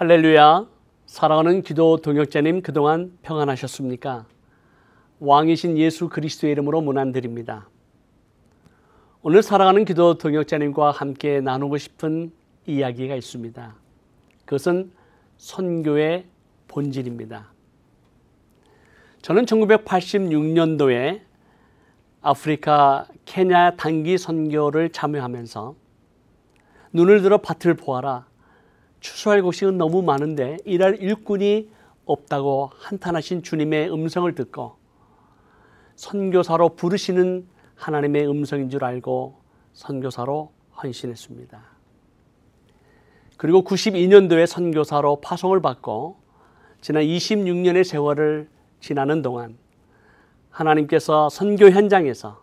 할렐루야. 사랑하는 기도 동역자님, 그동안 평안하셨습니까? 왕이신 예수 그리스도의 이름으로 문안드립니다. 오늘 사랑하는 기도 동역자님과 함께 나누고 싶은 이야기가 있습니다. 그것은 선교의 본질입니다. 저는 1986년도에 아프리카 케냐 단기 선교를 참여하면서 눈을 들어 밭을 보아라. 추수할 곳이 너무 많은데 일할 일꾼이 없다고 한탄하신 주님의 음성을 듣고 선교사로 부르시는 하나님의 음성인 줄 알고 선교사로 헌신했습니다. 그리고 92년도에 선교사로 파송을 받고 지난 26년의 세월을 지나는 동안 하나님께서 선교 현장에서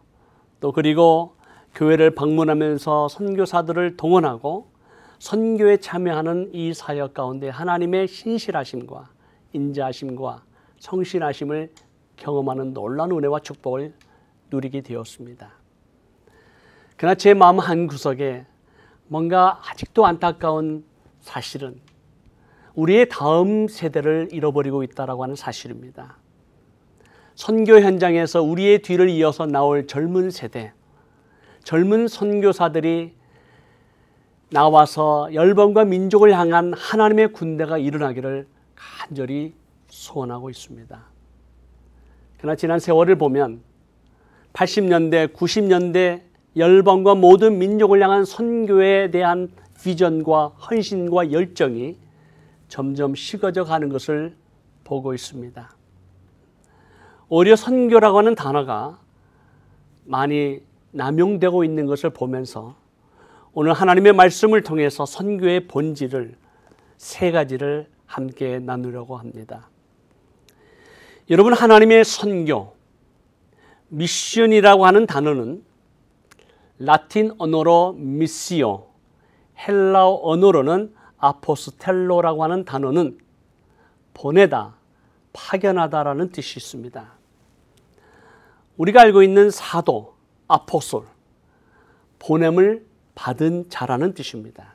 또 그리고 교회를 방문하면서 선교사들을 동원하고 선교에 참여하는 이 사역 가운데 하나님의 신실하심과 인자하심과 성실하심을 경험하는 놀라운 은혜와 축복을 누리게 되었습니다. 그러나 제 마음 한구석에 뭔가 아직도 안타까운 사실은 우리의 다음 세대를 잃어버리고 있다고 하는 사실입니다. 선교 현장에서 우리의 뒤를 이어서 나올 젊은 세대, 젊은 선교사들이 나와서 열방과 민족을 향한 하나님의 군대가 일어나기를 간절히 소원하고 있습니다. 그러나 지난 세월을 보면 80년대, 90년대 열방과 모든 민족을 향한 선교에 대한 비전과 헌신과 열정이 점점 식어져 가는 것을 보고 있습니다. 오히려 선교라고 하는 단어가 많이 남용되고 있는 것을 보면서 오늘 하나님의 말씀을 통해서 선교의 본질을 세 가지를 함께 나누려고 합니다. 여러분, 하나님의 선교, 미션이라고 하는 단어는 라틴 언어로 미시오, 헬라어 언어로는 아포스텔로라고 하는 단어는 보내다, 파견하다라는 뜻이 있습니다. 우리가 알고 있는 사도, 아포솔, 보냄을 받은 자라는 뜻입니다.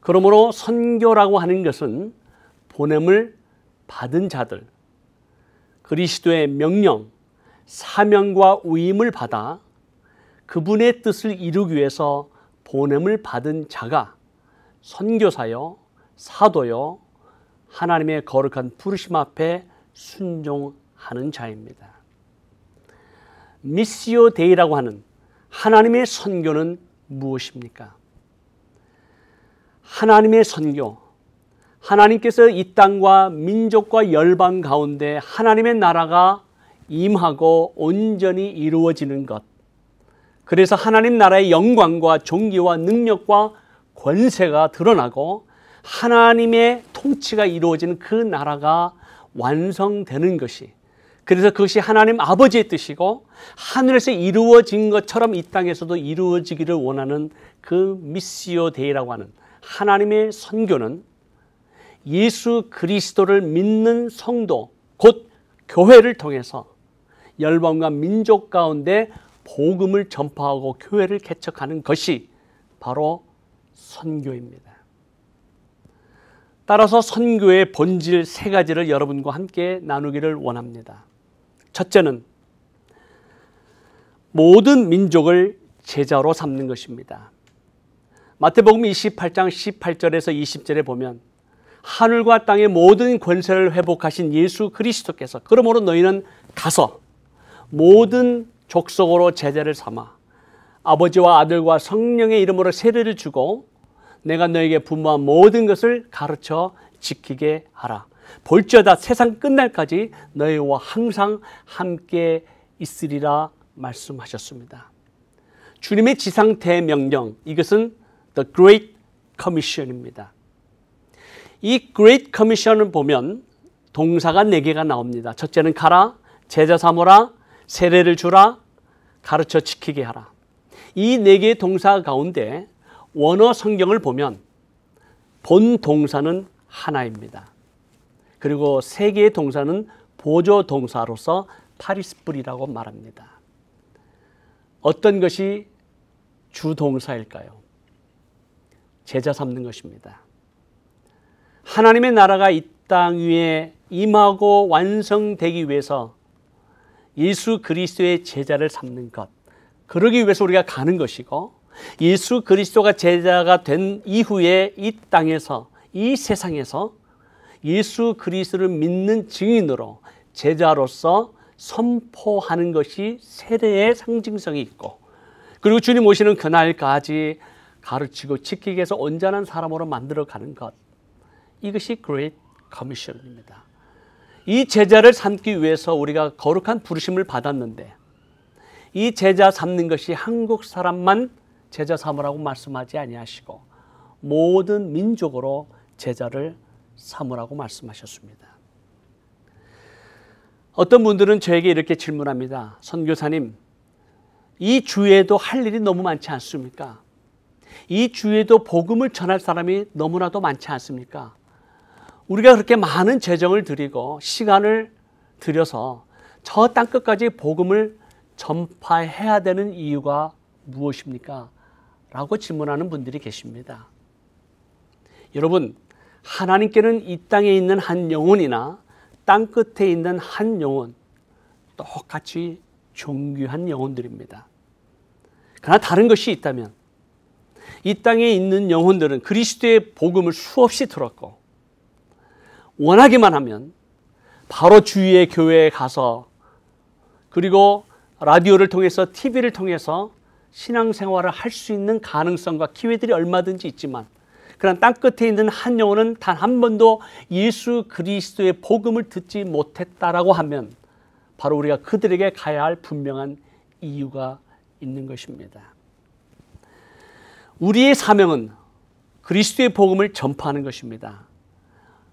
그러므로 선교라고 하는 것은 보냄을 받은 자들, 그리스도의 명령, 사명과 위임을 받아 그분의 뜻을 이루기 위해서 보냄을 받은 자가 선교사요, 사도요, 하나님의 거룩한 부르심 앞에 순종하는 자입니다. 미시오 데이라고 하는 하나님의 선교는 무엇입니까? 하나님의 선교, 하나님께서 이 땅과 민족과 열방 가운데 하나님의 나라가 임하고 온전히 이루어지는 것, 그래서 하나님 나라의 영광과 존귀와 능력과 권세가 드러나고 하나님의 통치가 이루어지는 그 나라가 완성되는 것이, 그래서 그것이 하나님 아버지의 뜻이고 하늘에서 이루어진 것처럼 이 땅에서도 이루어지기를 원하는 그 미시오 데이라고 하는 하나님의 선교는 예수 그리스도를 믿는 성도, 곧 교회를 통해서 열방과 민족 가운데 복음을 전파하고 교회를 개척하는 것이 바로 선교입니다. 따라서 선교의 본질 세 가지를 여러분과 함께 나누기를 원합니다. 첫째는 모든 민족을 제자로 삼는 것입니다. 마태복음 28장 18절에서 20절에 보면 하늘과 땅의 모든 권세를 회복하신 예수 그리스도께서 그러므로 너희는 가서 모든 족속으로 제자를 삼아 아버지와 아들과 성령의 이름으로 세례를 주고 내가 너에게 분부한 모든 것을 가르쳐 지키게 하라. 볼지어다 세상 끝날까지 너희와 항상 함께 있으리라 말씀하셨습니다. 주님의 지상 대명령, 이것은 The Great Commission입니다. 이 Great Commission을 보면 동사가 4개가 나옵니다. 첫째는 가라, 제자 삼으라, 세례를 주라, 가르쳐 지키게 하라. 이 4개의 동사 가운데 원어 성경을 보면 본 동사는 하나입니다. 그리고 3개의 동사는 보조 동사로서 파리스뿔이라고 말합니다. 어떤 것이 주동사일까요? 제자 삼는 것입니다. 하나님의 나라가 이 땅 위에 임하고 완성되기 위해서 예수 그리스도의 제자를 삼는 것, 그러기 위해서 우리가 가는 것이고, 예수 그리스도가 제자가 된 이후에 이 땅에서, 이 세상에서 예수 그리스도를 믿는 증인으로 제자로서 선포하는 것이 세례의 상징성이 있고, 그리고 주님 오시는 그날까지 가르치고 지키기 위해서 온전한 사람으로 만들어가는 것, 이것이 Great Commission입니다. 이 제자를 삼기 위해서 우리가 거룩한 부르심을 받았는데, 이 제자 삼는 것이 한국 사람만 제자 삼으라고 말씀하지 아니하시고 모든 민족으로 제자를 삼으라고 말씀하셨습니다. 어떤 분들은 저에게 이렇게 질문합니다. 선교사님, 이 주에도 할 일이 너무 많지 않습니까? 이 주에도 복음을 전할 사람이 너무나도 많지 않습니까? 우리가 그렇게 많은 재정을 들이고 시간을 들여서 저 땅끝까지 복음을 전파해야 되는 이유가 무엇입니까? 라고 질문하는 분들이 계십니다. 여러분, 하나님께는 이 땅에 있는 한 영혼이나 땅끝에 있는 한 영혼 똑같이 존귀한 영혼들입니다. 그러나 다른 것이 있다면, 이 땅에 있는 영혼들은 그리스도의 복음을 수없이 들었고 원하기만 하면 바로 주위의 교회에 가서, 그리고 라디오를 통해서, TV를 통해서 신앙생활을 할 수 있는 가능성과 기회들이 얼마든지 있지만, 그러나 땅끝에 있는 한 영혼은 단 한 번도 예수 그리스도의 복음을 듣지 못했다라고 하면 바로 우리가 그들에게 가야 할 분명한 이유가 있는 것입니다. 우리의 사명은 그리스도의 복음을 전파하는 것입니다.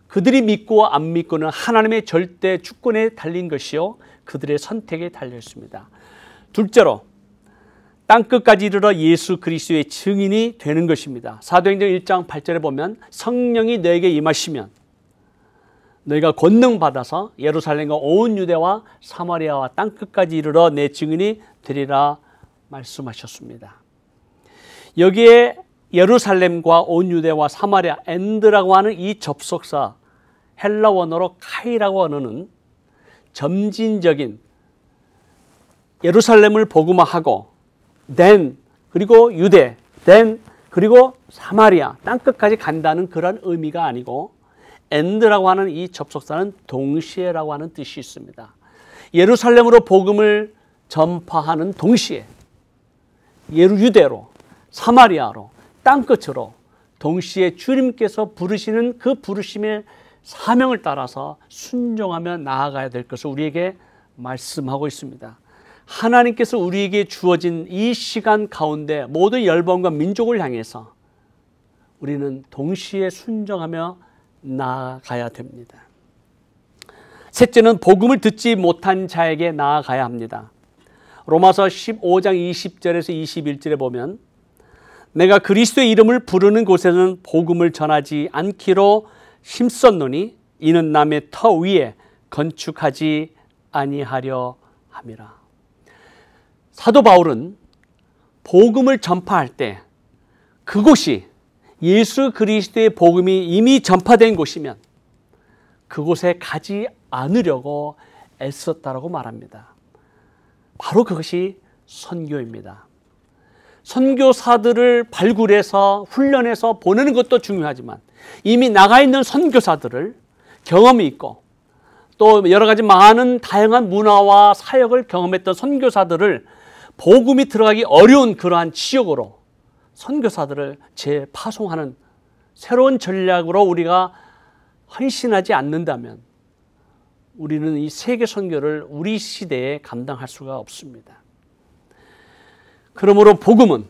그들이 믿고 안 믿고는 하나님의 절대 주권에 달린 것이요, 그들의 선택에 달려 있습니다. 둘째로, 땅끝까지 이르러 예수 그리스도의 증인이 되는 것입니다. 사도행전 1장 8절에 보면 성령이 너에게 임하시면 너희가 권능 받아서 예루살렘과 온 유대와 사마리아와 땅끝까지 이르러 내 증인이 되리라 말씀하셨습니다. 여기에 예루살렘과 온 유대와 사마리아, 엔드라고 하는 이 접속사, 헬라 원어로 카이라고 하는 점진적인, 예루살렘을 복음화하고 then 그리고 유대, then 그리고 사마리아, 땅끝까지 간다는 그런 의미가 아니고, 엔드라고 하는 이 접속사는 동시에라고 하는 뜻이 있습니다. 예루살렘으로 복음을 전파하는 동시에 유대로, 사마리아로, 땅끝으로 동시에 주님께서 부르시는 그 부르심의 사명을 따라서 순종하며 나아가야 될 것을 우리에게 말씀하고 있습니다. 하나님께서 우리에게 주어진 이 시간 가운데 모든 열방과 민족을 향해서 우리는 동시에 순종하며 나아가야 됩니다. 셋째는 복음을 듣지 못한 자에게 나아가야 합니다. 로마서 15장 20절에서 21절에 보면 내가 그리스도의 이름을 부르는 곳에는 복음을 전하지 않기로 힘썼노니 이는 남의 터 위에 건축하지 아니하려 함이라. 사도 바울은 복음을 전파할 때 그곳이 예수 그리스도의 복음이 이미 전파된 곳이면 그곳에 가지 않으려고 애썼다라고 말합니다. 바로 그것이 선교입니다. 선교사들을 발굴해서 훈련해서 보내는 것도 중요하지만 이미 나가 있는 선교사들을, 경험이 있고 또 여러 가지 많은 다양한 문화와 사역을 경험했던 선교사들을 복음이 들어가기 어려운 그러한 지역으로 선교사들을 재파송하는 새로운 전략으로 우리가 헌신하지 않는다면 우리는 이 세계 선교를 우리 시대에 감당할 수가 없습니다. 그러므로 복음은,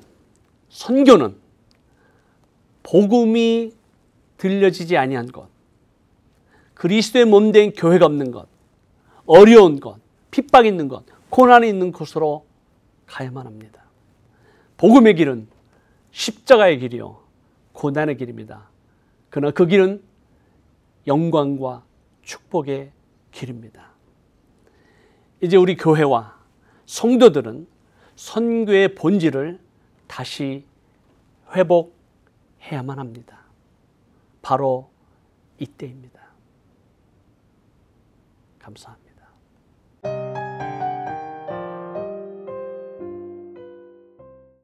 선교는 복음이 들려지지 아니한 것, 그리스도의 몸된 교회가 없는 것, 어려운 것, 핍박 있는 것, 고난이 있는 곳으로 가야만 합니다. 복음의 길은 십자가의 길이요 고난의 길입니다. 그러나 그 길은 영광과 축복의 길입니다. 이제 우리 교회와 성도들은 선교의 본질을 다시 회복해야만 합니다. 바로 이때입니다. 감사합니다.